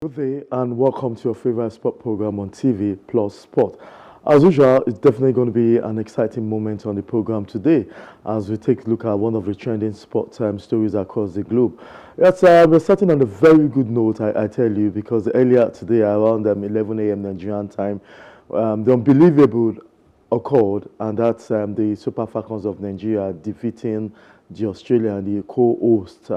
Good day and welcome to your favorite sport program on TV Plus Sport. As usual, it's definitely going to be an exciting moment on the program today as we take a look at one of the trending sport stories across the globe. Yes, we're starting on a very good note, I tell you, because earlier today around 11 a.m. Nigerian time, the unbelievable occurred, and that's the Super Falcons of Nigeria defeating the Australia, the co-host,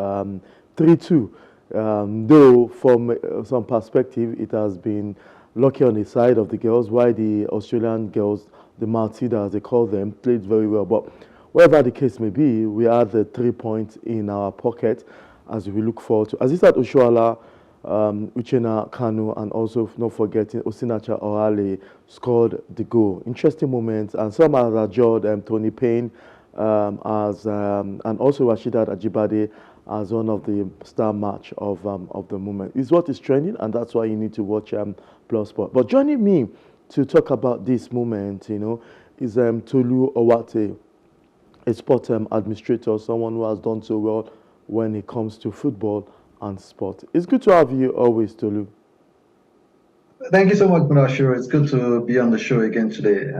3-2. Though from some perspective, it has been lucky on the side of the girls, while the Australian girls, the Martida as they call them, played very well. But whatever the case may be, we have the 3 points in our pocket as we look forward to Asisat Oshoala, Uchenna Kanu, and also not forgetting Osinacha Orale scored the goal. Interesting moments, and some have adjured Tony Payne and also Rashidat Ajibade as one of the star match of the moment. It's what is trending, and that's why you need to watch Plus Sport. But joining me to talk about this moment, is Tolu Owate, a sport administrator, someone who has done so well when it comes to football and sport. It's good to have you always, Tolu. Thank you so much, Munashiro. It's good to be on the show again today.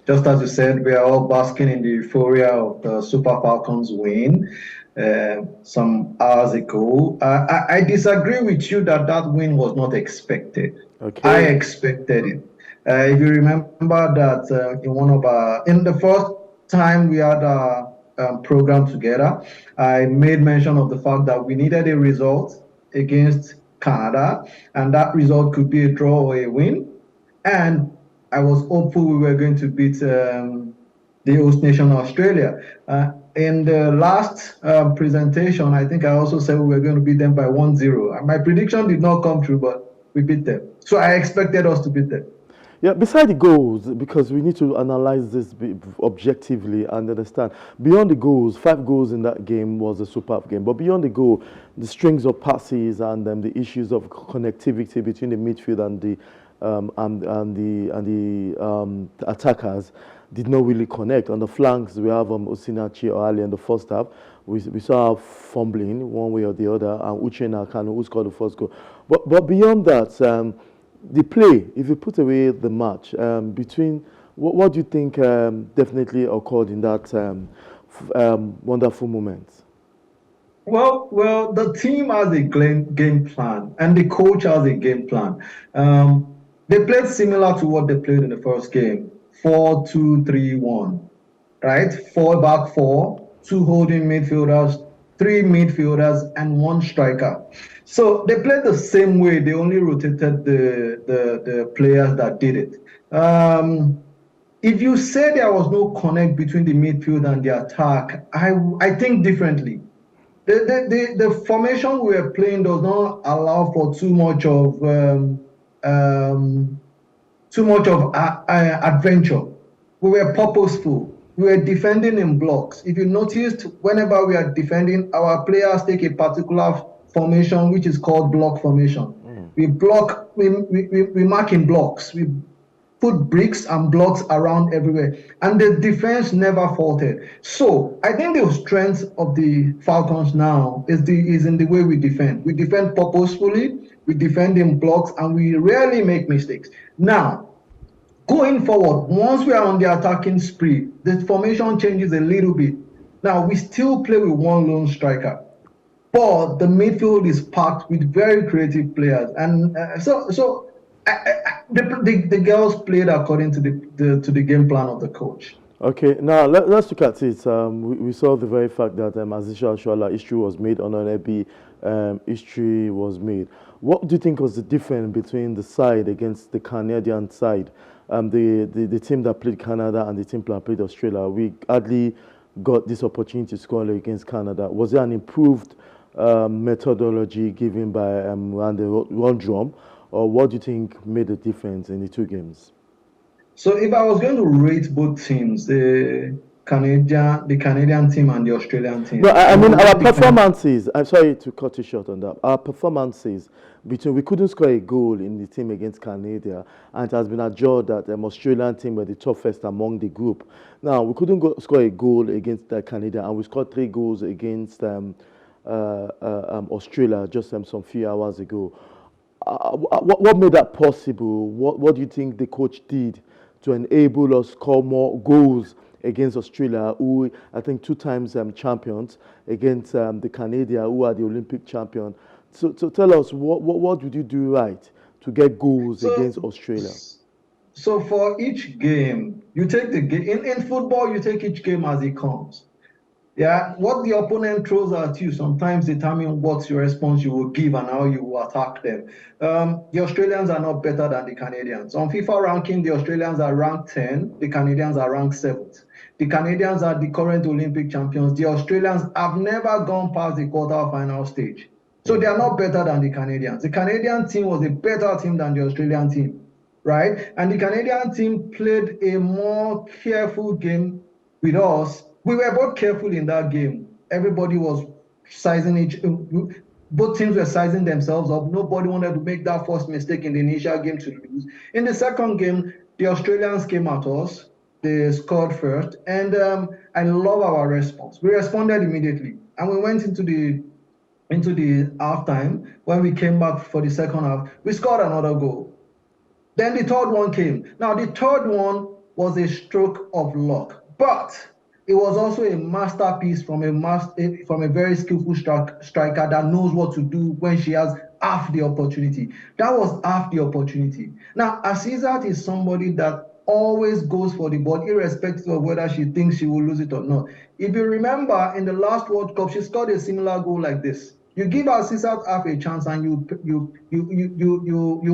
Just as you said, we are all basking in the euphoria of the Super Falcons win some hours ago. I disagree with you that that win was not expected. Okay. I expected it. If you remember that in the first time we had a program together, I made mention of the fact that we needed a result against Canada, and that result could be a draw or a win. And I was hopeful we were going to beat the host nation, Australia. In the last presentation, I think I also said we were going to beat them by 1-0. My prediction did not come true, but we beat them. So I expected us to beat them. Yeah, beside the goals, because we need to analyze this objectively and understand. Beyond the goals, 5 goals in that game was a superb game. But beyond the goal, the strings of passes and the issues of connectivity between the midfield and the attackers did not really connect. On the flanks, we have Osinachi Orale in the first half. We saw fumbling one way or the other, and Uchenna Kanu, who scored the first goal. But beyond that, the play, if you put away the match, between what do you think definitely occurred in that wonderful moment? Well, the team has a game plan, and the coach has a game plan. They played similar to what they played in the first game, 4-2-3-1, right? 4 back 4, 2 holding midfielders, 3 midfielders, and 1 striker. So they played the same way. They only rotated the players that did it. If you say there was no connect between the midfield and the attack, I think differently. The formation we were playing does not allow for too much of adventure. We were purposeful. We were defending in blocks. If you noticed, whenever we are defending, our players take a particular formation which is called block formation. We block, we mark in blocks. We put bricks and blocks around everywhere, and the defense never faltered. So I think the strength of the Falcons now is in the way we defend. We defend purposefully, we defend in blocks, and we rarely make mistakes. Now, going forward, once we are on the attacking spree, the formation changes a little bit. Now, we still play with 1 lone striker, but the midfield is packed with very creative players. And the girls played according to the game plan of the coach. Okay, now let's look at it. We saw the very fact that Asisat Oshoala history was made, on an history was made. What do you think was the difference between the side against the Canadian side, the team that played Canada and the team that played Australia? We hardly got this opportunity to score against Canada. Was there an improved methodology given by Waldrum, or what do you think made the difference in the 2 games? So if I was going to rate both teams, the Canadian team and the Australian team. No, I mean our performances. I'm sorry to cut you short on that. Our performances we couldn't score a goal in the team against Canada, and it has been adjudged that Australian team were the toughest among the group. Now we couldn't score a goal against Canada, and we scored 3 goals against Australia just some few hours ago. what made that possible? What do you think the coach did to enable us score more goals against Australia, who I think two times champions, against the Canadian, who are the Olympic champion? So tell us, what did you do right to get goals against So, Australia? so for each game, you take the game in football, you take each game as it comes. Yeah, what the opponent throws at you sometimes determine what your response you will give and how you will attack them. The Australians are not better than the Canadians. On FIFA ranking, the Australians are ranked 10, the Canadians are ranked 7th. The Canadians are the current Olympic champions. The Australians have never gone past the quarter-final stage. So they are not better than the Canadians. The Canadian team was a better team than the Australian team, right? And the Canadian team played a more careful game with us. We were both careful in that game. Everybody was sizing both teams were sizing themselves up. Nobody wanted to make that first mistake in the initial game to lose. In the second game, the Australians came at us. They scored first, and I love our response. We responded immediately, and we went into the halftime. When we came back for the second half, we scored another goal. Then the third one came. Now, the third one was a stroke of luck, but it was also a masterpiece from a very skillful striker that knows what to do when she has half the opportunity. That was half the opportunity. Now, Asisat is somebody that always goes for the ball, irrespective of whether she thinks she will lose it or not. If you remember, in the last World Cup, she scored a similar goal like this. You give Asisat half a chance and you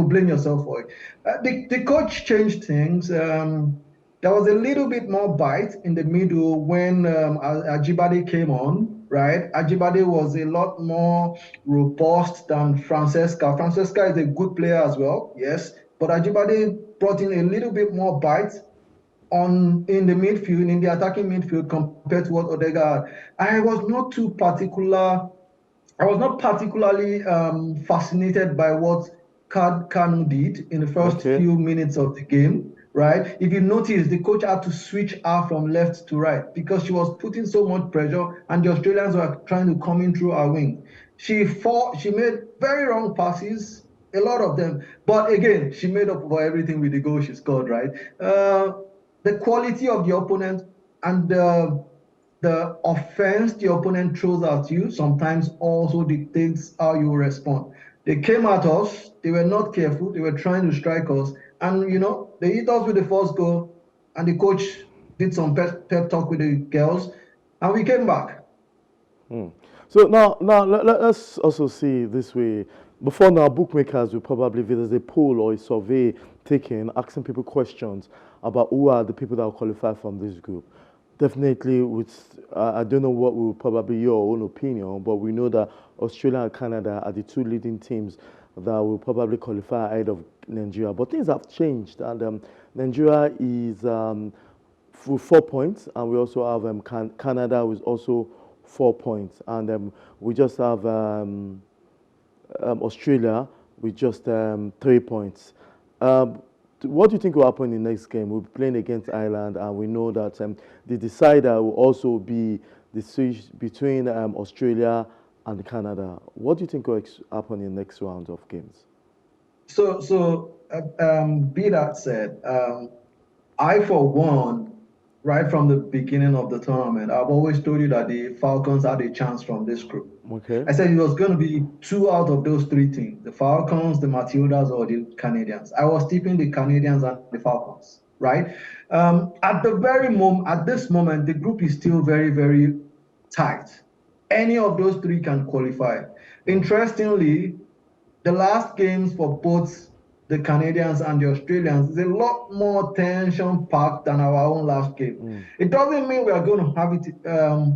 blame yourself for it. The coach changed things. There was a little bit more bite in the middle when Ajibade came on, right? Ajibade was a lot more robust than Francesca. Francesca is a good player as well, yes, but Ajibade brought in a little bit more bite in the midfield, in the attacking midfield compared to what Odegaard. I was not too particular I was not particularly fascinated by what Kanu did in the first Okay. few minutes of the game, right? If you notice, the coach had to switch her from left to right because she was putting so much pressure and the Australians were trying to come in through her wing. She made very wrong passes, a lot of them. But again, she made up for everything with the goal she scored, right? The quality of the opponent and the offense the opponent throws at you sometimes also dictates how you respond. They came at us, they were not careful, they were trying to strike us, and they hit us with the first goal, and the coach did some pep talk with the girls, and we came back. So now let us also see this way. Before now, bookmakers will probably, if there's a poll or a survey taken, asking people questions about who are the people that will qualify from this group. Definitely, I don't know what will probably your own opinion, but we know that Australia and Canada are the two leading teams that will probably qualify ahead of Nigeria. But things have changed, and Nigeria is with 4 points, and we also have Canada with also 4 points, and we just have Australia with just 3 points. What do you think will happen in the next game? We'll be playing against Ireland, and we know that the decider will also be the switch between Australia and Canada. What do you think will happen in the next round of games? Be that said, I, for one, right from the beginning of the tournament, I've always told you that the Falcons had a chance from this group. Okay. I said it was going to be two out of those three teams, the Falcons, the Matildas, or the Canadians. I was tipping the Canadians and the Falcons, right? At this moment, the group is still very, very tight. Any of those three can qualify. Interestingly, the last games for both the Canadians and the Australians is a lot more tension packed than our own last game. It doesn't mean we are going to have it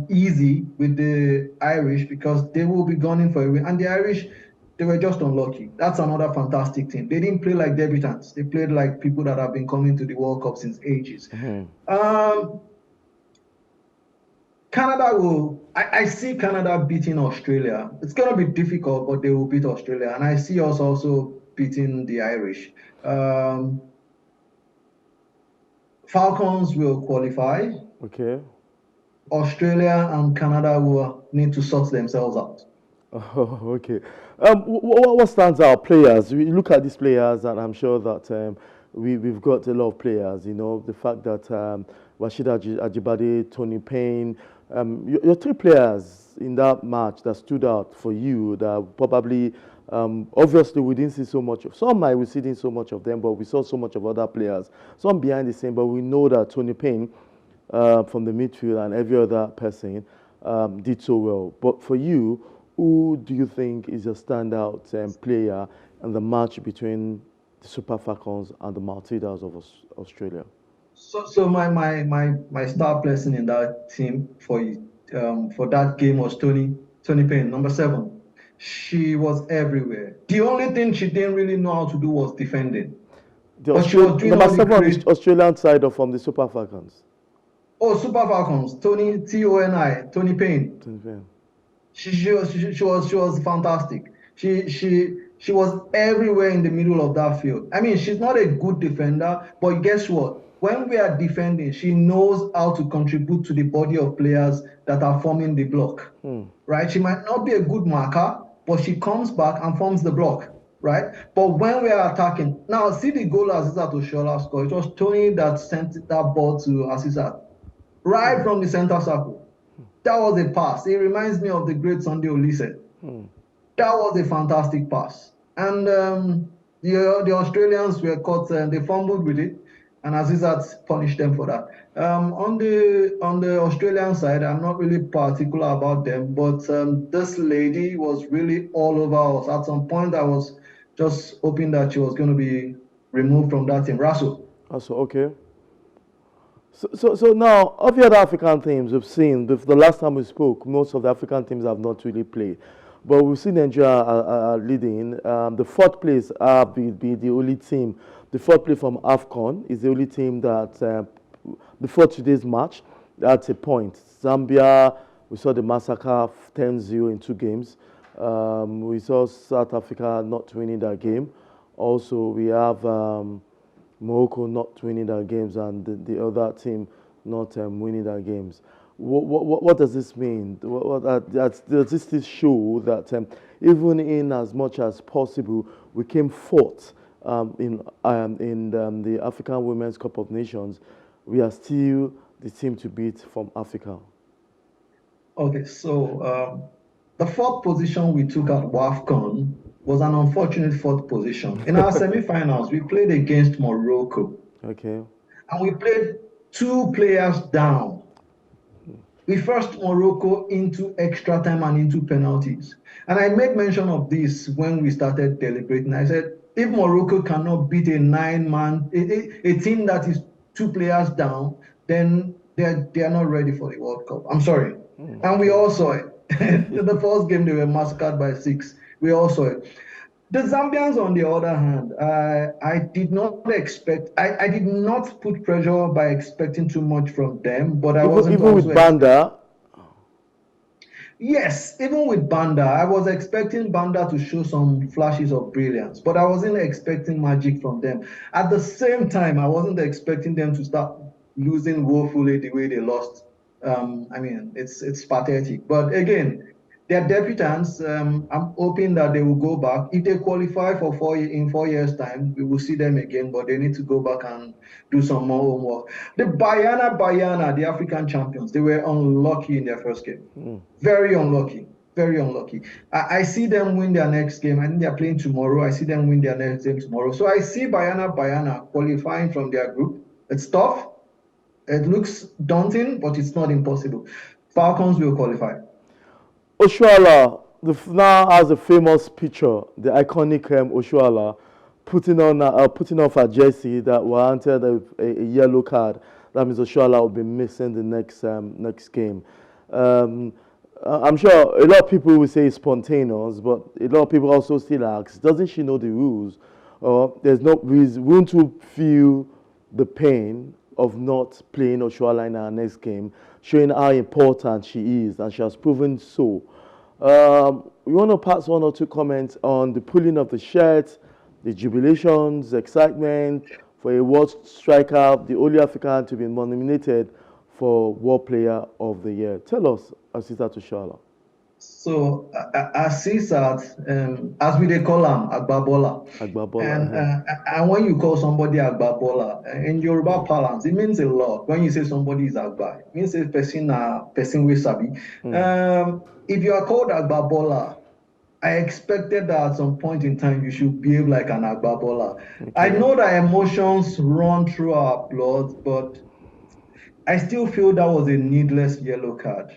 easy with the Irish because they will be gunning for a win. And the Irish, they were just unlucky. That's another fantastic team. They didn't play like debutants. They played like people that have been coming to the World Cup since ages. Canada I see Canada beating Australia. It's going to be difficult, but they will beat Australia. And I see us also beating the Irish. Falcons will qualify. Okay. Australia and Canada will need to sort themselves out. Oh, okay. What stands out? Players. We look at these players, and I'm sure that we've got a lot of players. You know, the fact that Ajibade, Tony Payne, your three players in that match that stood out for you, that probably, obviously, we didn't see so much of. Some might we seen so much of them, but we saw so much of other players. Some behind the scene, but we know that Tony Payne from the midfield and every other person did so well. But for you, who do you think is a standout player in the match between the Super Falcons and the Maltesers of Australia? So my star person in that team for that game was Tony Payne, number 7. She was everywhere. The only thing she didn't really know how to do was defending, The but she was doing number all the 7 on the great. Australian side of from the Super Falcons. Oh, Super Falcons, Tony Payne. Tony Payne. She was fantastic. She was everywhere in the middle of that field. I mean, she's not a good defender, but guess what? When we are defending, she knows how to contribute to the body of players that are forming the block. Right? She might not be a good marker, but she comes back and forms the block. Right? But when we are attacking, now see the goal Asisat Oshoala scored. It was Tony that sent that ball to Asisat right from the center circle. That was a pass. It reminds me of the great Sunday Olise. That was a fantastic pass. And the Australians were caught, they fumbled with it, and Azizat punished them for that. On the Australian side, I'm not really particular about them, but this lady was really all over us. At some point, I was just hoping that she was going to be removed from that team. Russell. Also, okay. So now, of the other African teams we've seen, the last time we spoke, most of the African teams have not really played. But we've seen Nigeria are leading. The fourth place be the only team. The fourth place from AFCON is the only team that, before today's match, that's a point. Zambia, we saw the massacre 10-0 in 2 games. We saw South Africa not winning that game. Also, we have Morocco not winning their games and the other team not winning their games. What does this mean? Does this show that even in as much as possible, we came fourth in the African Women's Cup of Nations, we are still the team to beat from Africa? Okay, so the fourth position we took at WAFCON was an unfortunate fourth position. In our semifinals, we played against Morocco. Okay. And we played 2 players down. We forced Morocco into extra time and into penalties. And I made mention of this when we started deliberating. I said, if Morocco cannot beat a 9-man, a team that is 2 players down, then they are not ready for the World Cup. I'm sorry. And we all saw it. In the first game, they were massacred by 6. We all saw it. The Zambians, on the other hand, I did not put pressure by expecting too much from them, but I wasn't even with Banda. Yes, even with Banda, I was expecting Banda to show some flashes of brilliance, but I wasn't expecting magic from them. At the same time, I wasn't expecting them to start losing woefully the way they lost. I mean, it's pathetic. But again, they're debutants. I'm hoping that they will go back. If they qualify for in 4 years' time, we will see them again, but they need to go back and do some more homework. The Bayana, the African champions, they were unlucky in their first game. Very unlucky. Very unlucky. I see them win their next game. I think they're playing tomorrow. I see them win their next game tomorrow. So I see Bayana qualifying from their group. It's tough. It looks daunting, but it's not impossible. Falcons will qualify. Oshoala now has a famous picture, the iconic Oshoala, putting off a jersey that warranted a yellow card. That means Oshoala will be missing the next game. I'm sure a lot of people will say it's spontaneous, but a lot of people also still ask, doesn't she know the rules? Or there's no reason, won't you feel the pain of not playing Oshoala in our next game, showing how important she is, and she has proven so. We want to pass 1 or 2 comments on the pulling of the shirt, the jubilations, the excitement for a world striker, the only African to be nominated for World Player of the Year. Tell us, Asisat Oshoala. So Asisat, as we they call him, Agbabola. Agbabola. And when you call somebody Agbabola, in Yoruba parlance, it means a lot. When you say somebody is Agba, it means a person with sabi. If you are called Agbabola, I expected that at some point in time you should behave like an Agbabola. I Okay. know that emotions run through our blood, but I still feel that was a needless yellow card.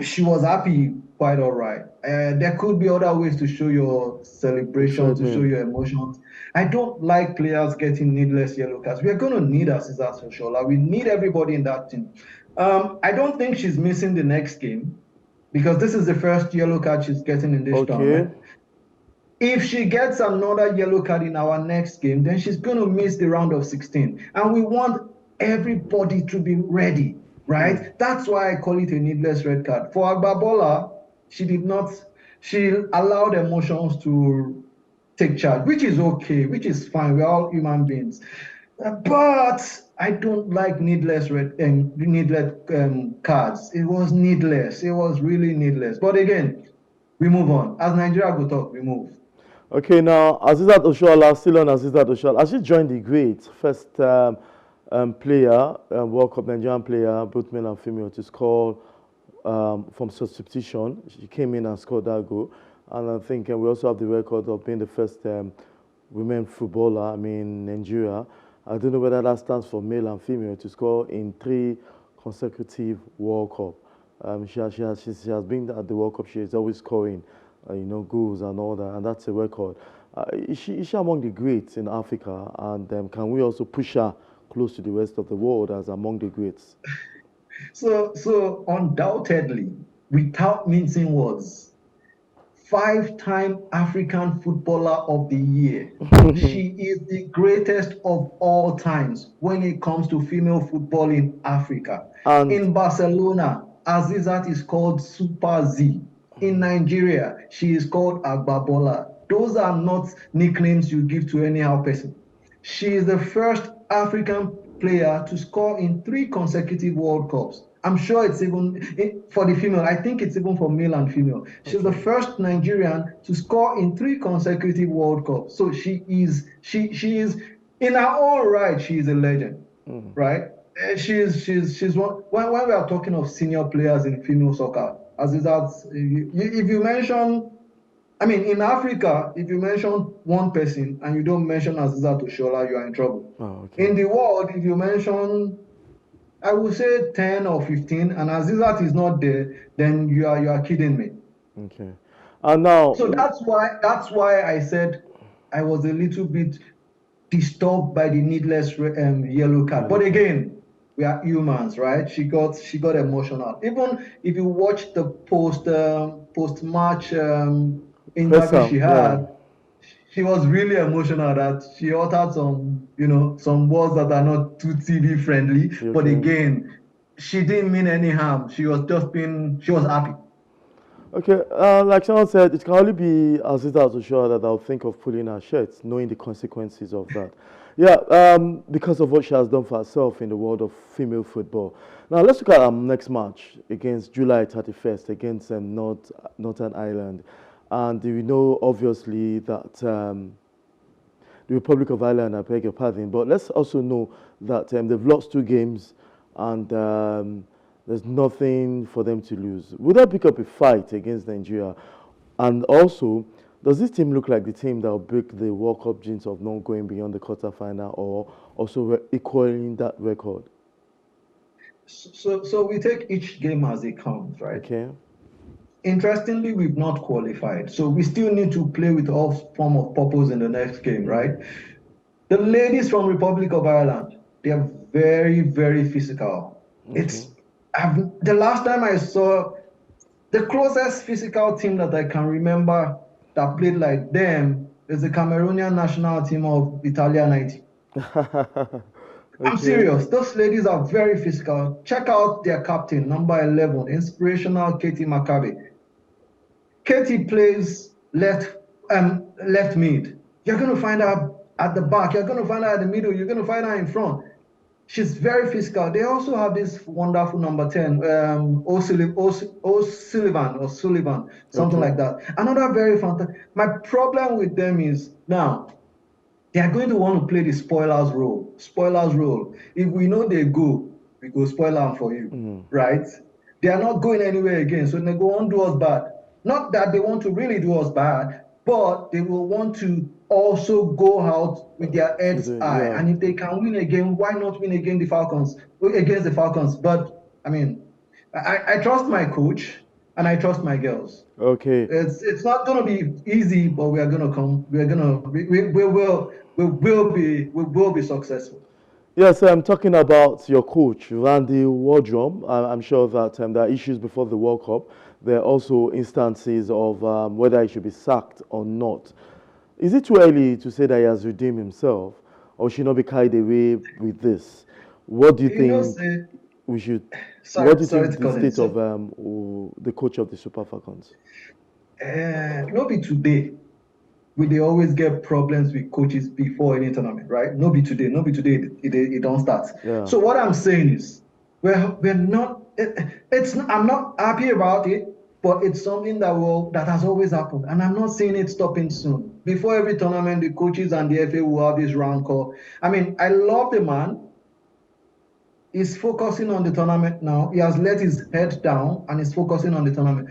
She was happy, quite all right. There could be other ways to show your celebration, to show Excitement. your emotions. I don't like players getting needless yellow cards. We're going to need Asisat Oshoala. We need everybody in that team. I don't think she's missing the next game because this is the first yellow card she's getting in this Okay. tournament. If she gets another yellow card in our next game, then she's going to miss the round of 16. And we want everybody to be ready, right? That's why I call it a needless red card. For Agbabola, she did not, she allowed emotions to take charge, which is okay, which is fine. We're all human beings. But I don't like needless cards. It was needless. It was really needless. But again, we move on. As Nigeria go talk, we move. Okay, now Asisat Oshoala, still on Asisat Oshoala. Has she joined the great first player, World Cup Nigerian player, both male and female, to score from substitution? She came in and scored that goal. And I think we also have the record of being the first women footballer, I mean, Nigeria. I don't know whether that stands for male and female to score in 3 consecutive World Cup. She has been at the World Cup. She is always scoring, goals and all that, and that's a record. Is she among the greats in Africa? And can we also push her close to the rest of the world as among the greats? So undoubtedly, without mincing words, five-time African Footballer of the Year. She is the greatest of all times when it comes to female football in Africa. And In Barcelona, Azizat is called Super Z. In Nigeria, she is called Agbabola. Those are not nicknames you give to anyhow person. She is the first African player to score in 3 consecutive World Cups. I'm sure it's even for the female. I think it's even for male and female. She's the okay, first Nigerian to score in 3 consecutive World Cups. So she is in her own right. She is a legend, right? She's one. When we are talking of senior players in female soccer, as is that if you mention, I mean, in Africa, if you mention one person and you don't mention Asisat Oshoala, you are in trouble. oh, okay, In the world, if you mention, I would say 10 or 15, and Asisat is not there, then you are kidding me. okay. And now, So that's why I said I was a little bit disturbed by the needless yellow card. yellow But card. again, we are humans, right? She got emotional. Even if you watch the post match Press interview she yeah. had, she was really emotional that she uttered some words that are not too TV friendly. You But okay? again, she didn't mean any harm. She was happy. Okay, like someone said, it can only be Aziza to show that I'll think of pulling her shirt, knowing the consequences of that. Yeah, because of what she has done for herself in the world of female football. Now, let's look at our next match against July 31st against Northern Ireland. And we know, obviously, that the Republic of Ireland, I beg your pardon, but let's also know that they've lost 2 games and there's nothing for them to lose. Would that pick up a fight against Nigeria? And also, does this team look like the team that will break the World Cup jinx of not going beyond the quarterfinal or also equaling that record? So we take each game as it comes, right? Okay. Interestingly, we've not qualified, so we still need to play with all form of purpose in the next game, right? The ladies from Republic of Ireland, they are very, very physical. Okay. The last time I saw the closest physical team that I can remember that played like them is the Cameroonian national team of Italia 90. I'm Okay. serious. Those ladies are very physical. Check out their captain, number 11, inspirational Katie Makabe. Katie plays left mid. You're going to find her at the back. You're going to find her at the middle. You're going to find her in front. She's very physical. They also have this wonderful number 10, O'Sullivan, something Okay. like that. Another very fantastic. My problem with them is now they are going to want to play the spoilers role. Spoilers role. If we know they go, we go spoil them for you, right? They are not going anywhere again, so they go on do us bad. Not that they want to really do us bad, but they will want to also go out with their heads high. Yeah. And if they can win again, why not win against the Falcons? But I mean, I trust my coach and I trust my girls. Okay. It's not gonna be easy, but we are gonna come. We will be successful. Yes, I'm talking about your coach, Randy Waldrum. I'm sure that there are issues before the World Cup. There are also instances of whether he should be sacked or not. Is it too early to say that he has redeemed himself, or should not be carried away with this? What do you You know, think say we should? What sorry, do you sorry think to the cut in. state of So, the coach of the Super Falcons? no be today. We they always get problems with coaches before any tournament, right? No be today. No be today. It don't start. Yeah. So what I'm saying is, we're not. It's I'm not happy about it, but it's something that has always happened, and I'm not seeing it stopping soon. Before every tournament, the coaches and the FA will have this rancor. I mean, I love the man. He's focusing on the tournament now. He has let his head down and is focusing on the tournament.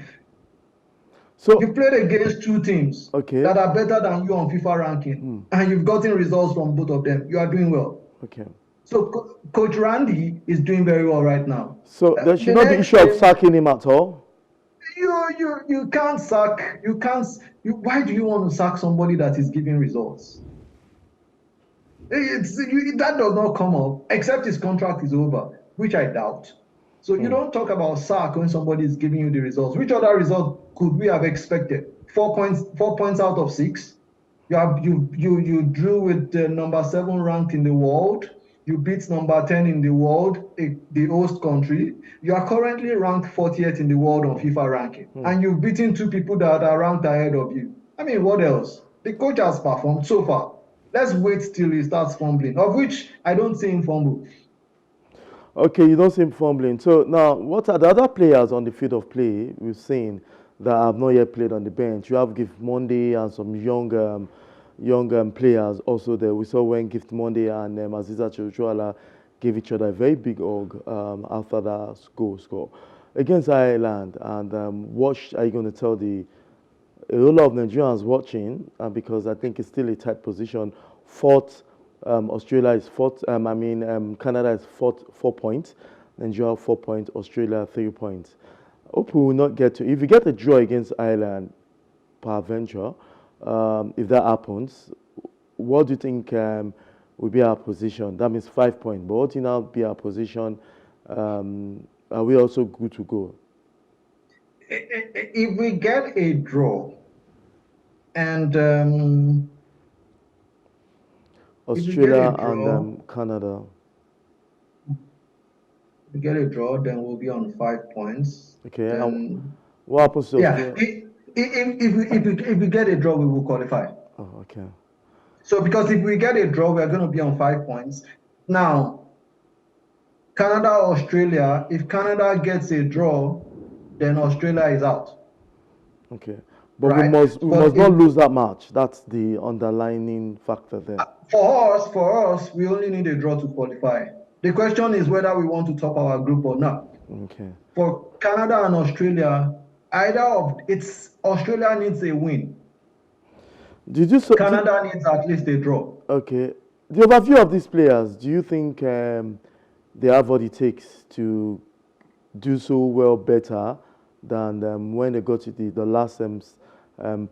So, You played against two teams okay, that are better than you on FIFA ranking, and you've gotten results from both of them. You are doing well. okay. So Coach Randy is doing very well right now. So there should The not be next issue of game, sacking him at all. you can't sack. You can't. Why do you want to sack somebody that is giving results? That does not come up except his contract is over, which I doubt. So you don't talk about sack when somebody is giving you the results. Which other result could we have expected? 4 points, 4 points out of 6. You drew with the number 7 ranked in the world. You beat number 10 in the world, the host country. You are currently ranked 40th in the world on FIFA ranking, and you've beaten 2 people that are ranked ahead of you. I mean, what else? The coach has performed so far. Let's wait till he starts fumbling, of which I don't see him fumble. Okay, you don't seem fumbling. So now, what are the other players on the field of play we've seen that have not yet played on the bench? You have Gift Monday and some young players also there. We saw when Gift Monday and Asisat Oshoala gave each other a very big hug after that goal score against Ireland. And what are you going to tell a lot of Nigerians watching? Because I think it's still a tight position. Fourth. Australia is fourth. Canada is fourth, 4 points. Nigeria 4 points. Australia 3 points. Hope we will not get to. If you get a draw against Ireland, peradventure, if that happens, what do you think will be our position? That means 5 points. But what do you now be our position? Are we also good to go? If we get a draw, and Australia and Canada. we get a draw, then we'll be on 5 points. Okay. Then, what happens to yeah, Australia? if we get a draw, we will qualify. Oh, okay. So because if we get a draw, we are going to be on 5 points. Now, Canada, Australia, if Canada gets a draw, then Australia is out. Okay. But right? we must not lose that match. That's the underlining factor there. For us, we only need a draw to qualify. The question is whether we want to top our group or not. Okay. For Canada and Australia, Australia needs a win. Canada needs at least a draw. Okay. The overview of these players, do you think they have what it takes to do so well better than when they got to the last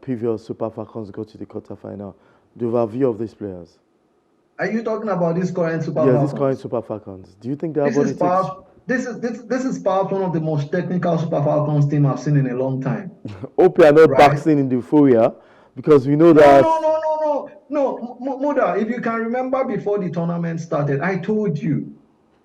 previous Super Falcons got to the quarterfinal? The overview of these players. Are you talking about this current Super Falcons? Yes, this current Super Falcons. Do you think they have what it takes? This is perhaps one of the most technical Super Falcons team I've seen in a long time. Hope you are not boxing in the euphoria, because we know that. No, Muda. If you can remember before the tournament started, I told you.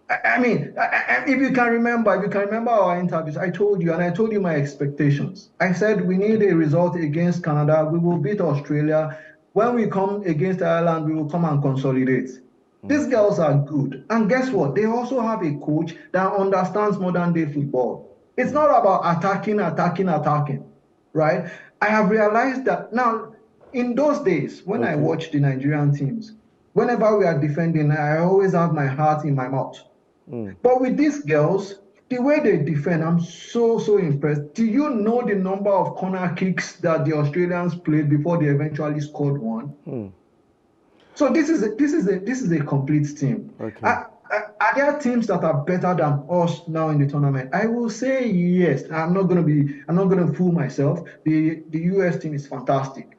If you can remember our interviews, I told you, and I told you my expectations. I said we need a result against Canada. We will beat Australia. When we come against Ireland, we will come and consolidate. These girls are good. And guess what? They also have a coach that understands modern day football. It's not about attacking, right? I have realized that now, in those days, when I watch the Nigerian teams, whenever we are defending, I always have my heart in my mouth. But with these girls, the way they defend, I'm so impressed. Do you know the number of corner kicks that the Australians played before they eventually scored one? So this is a complete team. Are there teams that are better than us now in the tournament? I will say yes. I'm not gonna fool myself. The US team is fantastic.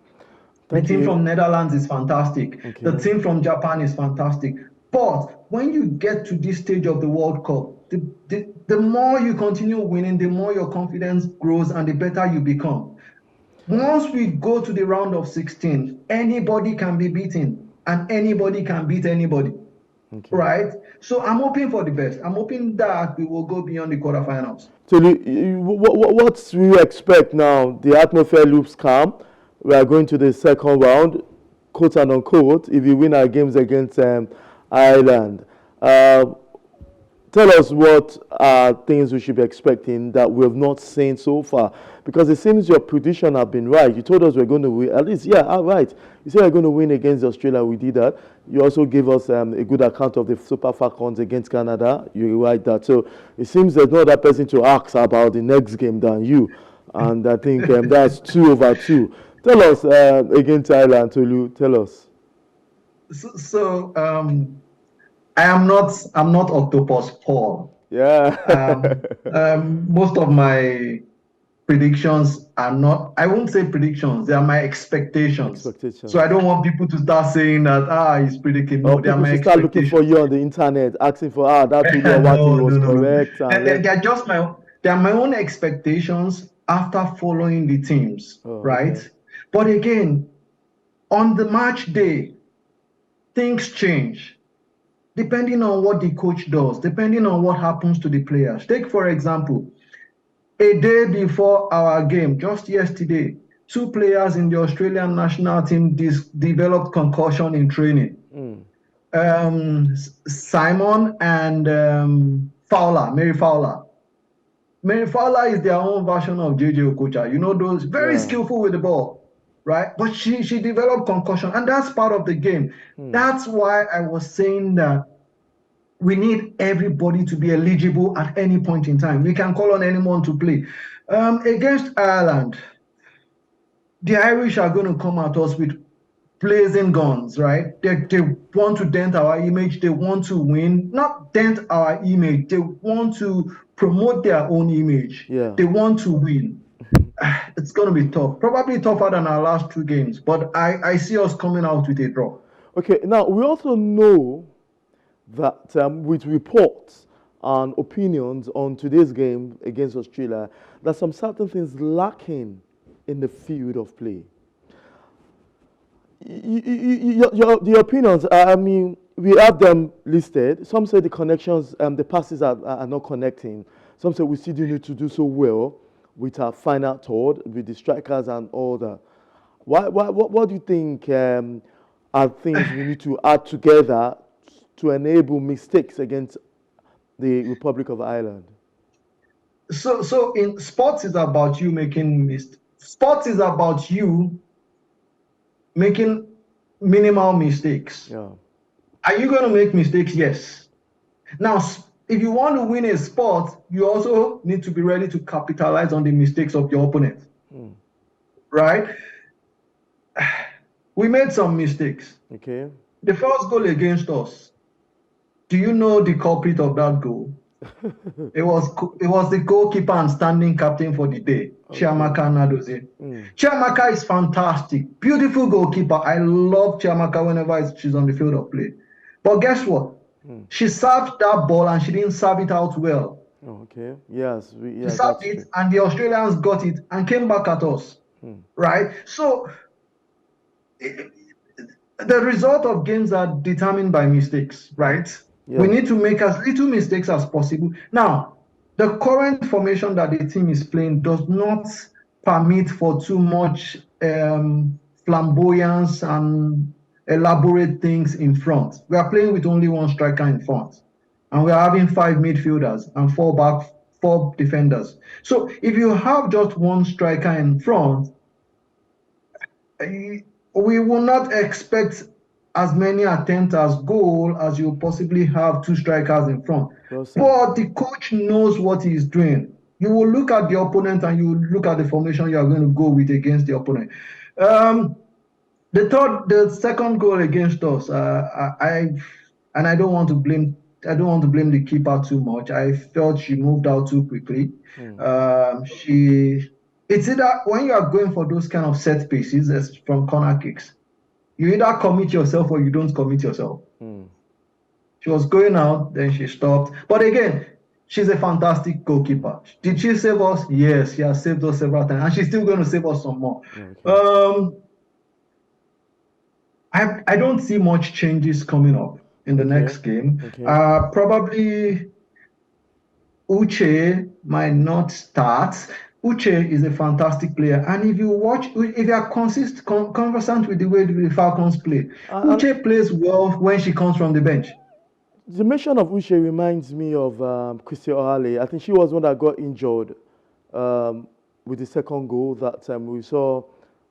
The team from Netherlands is fantastic. The team from Japan is fantastic. But when you get to this stage of the World Cup, the more you continue winning, the more your confidence grows and the better you become. Once we go to the round of 16, anybody can be beaten and anybody can beat anybody. Right? So I'm hoping for the best. I'm hoping that we will go beyond the quarterfinals. So what do you expect now? The atmosphere looks calm. We are going to the second round, quote and unquote, if you win our games against Ireland. Tell us what are things we should be expecting that we have not seen so far. Because it seems your prediction have been right. You told us we're going to win. At least, right. You said we're going to win against Australia. We did that. You also gave us a good account of the Super Falcons against Canada. You write that. So it seems there's no other person to ask about the next game than you. And I think that's 2-2. Tell us against Ireland, Tolu. Tell us. I'm not Octopus Paul. Yeah. Most of my predictions are not, I won't say predictions, they are my expectations. So I don't want people to start saying that, he's predicting. No, they are my expectations. Start looking for you on the internet, asking for, that Tolu Owate was correct. They're my own expectations after following the teams, right? Okay. But again, on the match day, things change. Depending on what the coach does, depending on what happens to the players. Take, for example, a day before our game, just yesterday, 2 players in the Australian national team developed concussion in training. Simon and Mary Fowler. Mary Fowler is their own version of JJ Okocha. You know, those very skillful with the ball. Right? But she developed concussion, and that's part of the game. That's why I was saying that we need everybody to be eligible at any point in time. We can call on anyone to play. Against Ireland, the Irish are going to come at us with blazing guns, right? They want to dent our image. They want to win. Not dent our image. They want to promote their own image. They want to win. It's going to be tough. Probably tougher than our last 2 games. But I see us coming out with a draw. Okay. Now, we also know that with reports and opinions on today's game against Australia, there's some certain things lacking in the field of play. The opinions, I mean, we have them listed. Some say the connections, the passes are not connecting. Some say we still do need to do so well with our final third, with the strikers and all that. What do you think are things we need to add together to enable mistakes against the Republic of Ireland? So in sports is about you making mistakes. Sports is about you making minimal mistakes. Are you going to make mistakes? Yes. Now, if you want to win a sport, you also need to be ready to capitalize on the mistakes of your opponent. Right? We made some mistakes. Okay. The first goal against us, do you know the culprit of that goal? It was the goalkeeper and standing captain for the day, Chiamaka Nadozie. Chiamaka is fantastic. Beautiful goalkeeper. I love Chiamaka whenever she's on the field of play. But guess what? She served that ball and she didn't serve it out well. Okay. Yes. She served it and the Australians got it and came back at us. Right? So the result of games are determined by mistakes, right? We need to make as little mistakes as possible. Now, the current formation that the team is playing does not permit for too much flamboyance and elaborate things in front. We are playing with only one striker in front, and we are having 5 midfielders and four defenders. So if you have just one striker in front, we will not expect as many attempts as goal as you possibly have two strikers in front. Well said. But the coach knows what he's doing. You will look at the opponent and you will look at the formation you are going to go with against the opponent. The second goal against us, I don't want to blame. I don't want to blame the keeper too much. I felt she moved out too quickly. It's either when you are going for those kind of set pieces from corner kicks, you either commit yourself or you don't commit yourself. She was going out, then she stopped. But again, she's a fantastic goalkeeper. Did she save us? Yes, she has saved us several times, and she's still going to save us some more. Okay. I don't see much changes coming up in the next game. Okay. Probably Uche might not start. Uche is a fantastic player, and if you are conversant with the way the Falcons play, Uche plays well when she comes from the bench. The mention of Uche reminds me of Christy Ohale. I think she was one that got injured with the second goal that time. We saw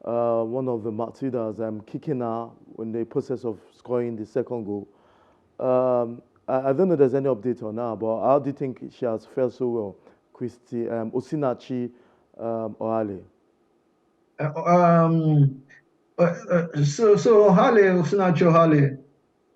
one of the Matildas kicking her in the process of scoring the second goal. I don't know if there's any update on her, but how do you think she has fared so well, Christy Osinachi Ohale? So Osinachi Ohale,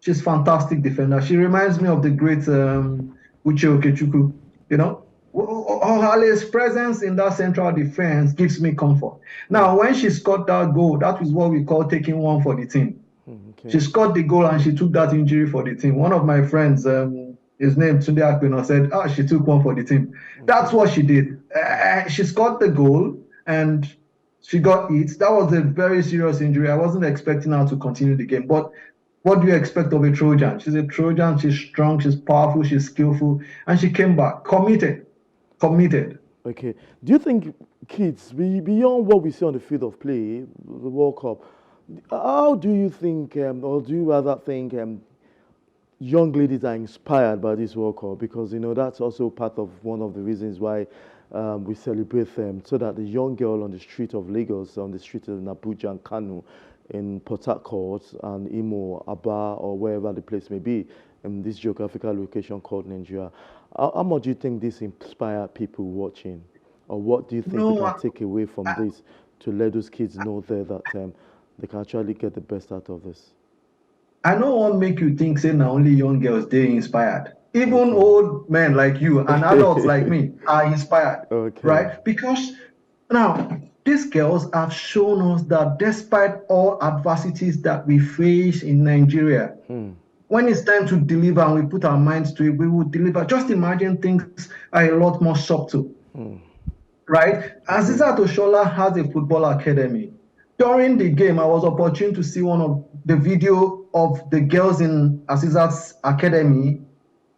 she's a fantastic defender. She reminds me of the great Uche Okechukwu. You know, Ohale's presence in that central defense gives me comfort. Now, when she scored that goal, that is what we call taking one for the team. Okay. She scored the goal and she took that injury for the team. One of my friends, his name Tunde Akpino, said, she took one for the team. Okay. That's what she did. She scored the goal and she got it. That was a very serious injury. I wasn't expecting her to continue the game. But what do you expect of a Trojan? She's a Trojan. She's strong. She's powerful. She's skillful. And she came back committed. Okay. Do you think kids, beyond what we see on the field of play, the World Cup, how do you think, or do you rather think young ladies are inspired by this World Cup? Because, you know, that's also part of one of the reasons why we celebrate them, so that the young girl on the street of Lagos, on the street of Abuja and Kano, in Port Harcourt and Imo, Aba, or wherever the place may be, in this geographical location called Nigeria, how much do you think this inspire people watching? Or what do you think we can take away from this to let those kids know there that they can actually get the best out of this? I don't want to make you think, say, now only young girls, they're inspired. Even old men like you and adults like me are inspired, right? Because now, these girls have shown us that despite all adversities that we face in Nigeria, when it's time to deliver and we put our minds to it, we will deliver. Just imagine things are a lot more subtle, right? Asisat Oshoala has a football academy. During the game, I was opportune to see one of the video of the girls in Asisat's academy.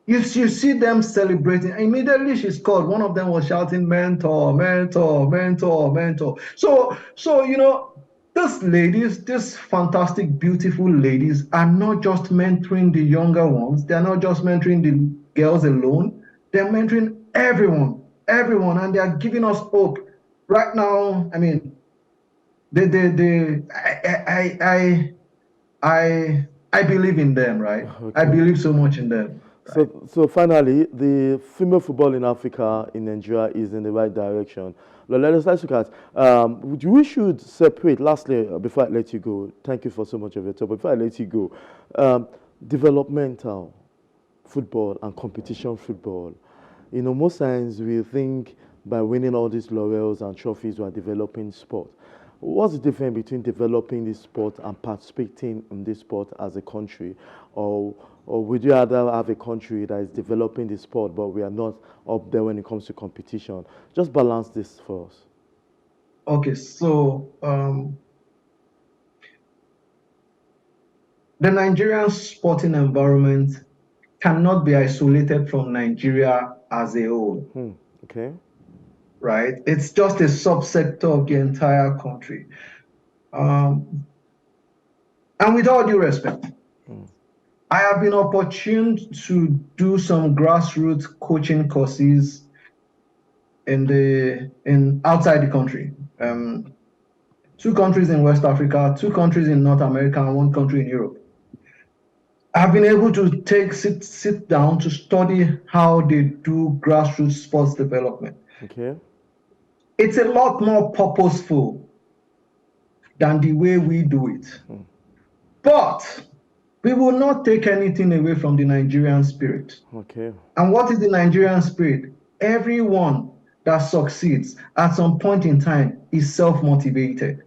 You see them celebrating. Immediately she scored. One of them was shouting, mentor, mentor, mentor, mentor. So you know, these ladies, these fantastic, beautiful ladies are not just mentoring the younger ones. They're not just mentoring the girls alone. They're mentoring everyone, and they are giving us hope. Right now, I mean, I believe in them, right? I believe so much in them. Right? So finally, the female football in Africa, in Nigeria, is in the right direction. Let's look at, we should separate, lastly, before I let you go, thank you for so much of your time, before I let you go, developmental football and competition football. You know, most times we think by winning all these laurels and trophies we are developing sport. What's the difference between developing this sport and participating in this sport as a country? Or would you rather have a country that is developing the sport but we are not up there when it comes to competition? Just balance this for us. Okay, so the Nigerian sporting environment cannot be isolated from Nigeria as a whole. Okay. Right? It's just a subsector of the entire country. And with all due respect, I have been opportune to do some grassroots coaching courses in outside the country. 2 countries in West Africa, 2 countries in North America, and 1 country in Europe. I've been able to sit down to study how they do grassroots sports development. Okay. It's a lot more purposeful than the way we do it. But we will not take anything away from the Nigerian spirit. Okay. And what is the Nigerian spirit? Everyone that succeeds at some point in time is self-motivated,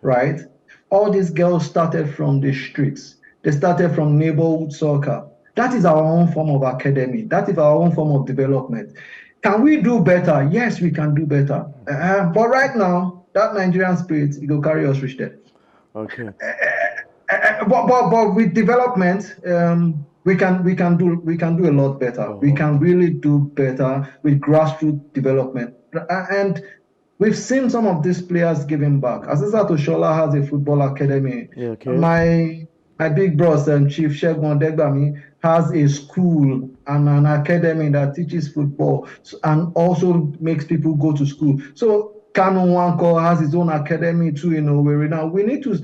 right? All these girls started from the streets. They started from neighborhood soccer. That is our own form of academy. That is our own form of development. Can we do better? Yes, we can do better. But right now, that Nigerian spirit, it will carry us reach there. Okay. But with development, we can do a lot better. We can really do better with grassroots development. And we've seen some of these players giving back. Asisat Oshoala has a football academy. Yeah, okay. My big bros, Chief Shegun Degbami, has a school and an academy that teaches football and also makes people go to school. So Kanu Nwankwo has his own academy too in Owerri. Now we need to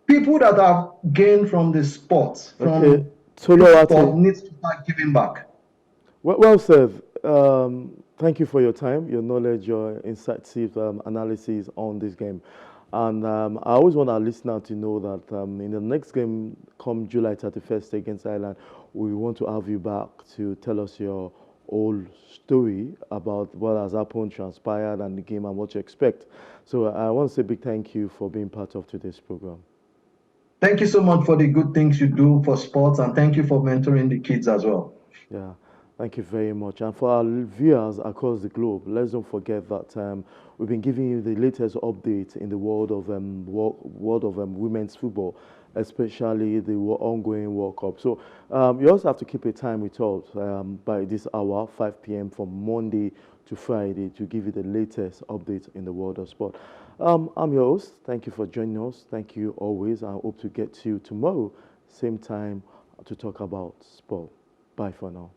people that have gained from the sport, from Tolu, sport, needs to start giving back. Well said. Thank you for your time, your knowledge, your incisive analysis on this game. And I always want our listener to know that in the next game, come July 31st against Ireland, we want to have you back to tell us your whole story about what has happened, transpired, and the game and what you expect. So I want to say a big thank you for being part of today's program. Thank you so much for the good things you do for sports, and thank you for mentoring the kids as well. Yeah. Thank you very much. And for our viewers across the globe, let's don't forget that we've been giving you the latest update in the world of women's football, especially the ongoing World Cup. So you also have to keep a time with us by this hour, 5 p.m. from Monday to Friday, to give you the latest updates in the world of sport. I'm your host. Thank you for joining us. Thank you always. I hope to get to you tomorrow, same time, to talk about sport. Bye for now.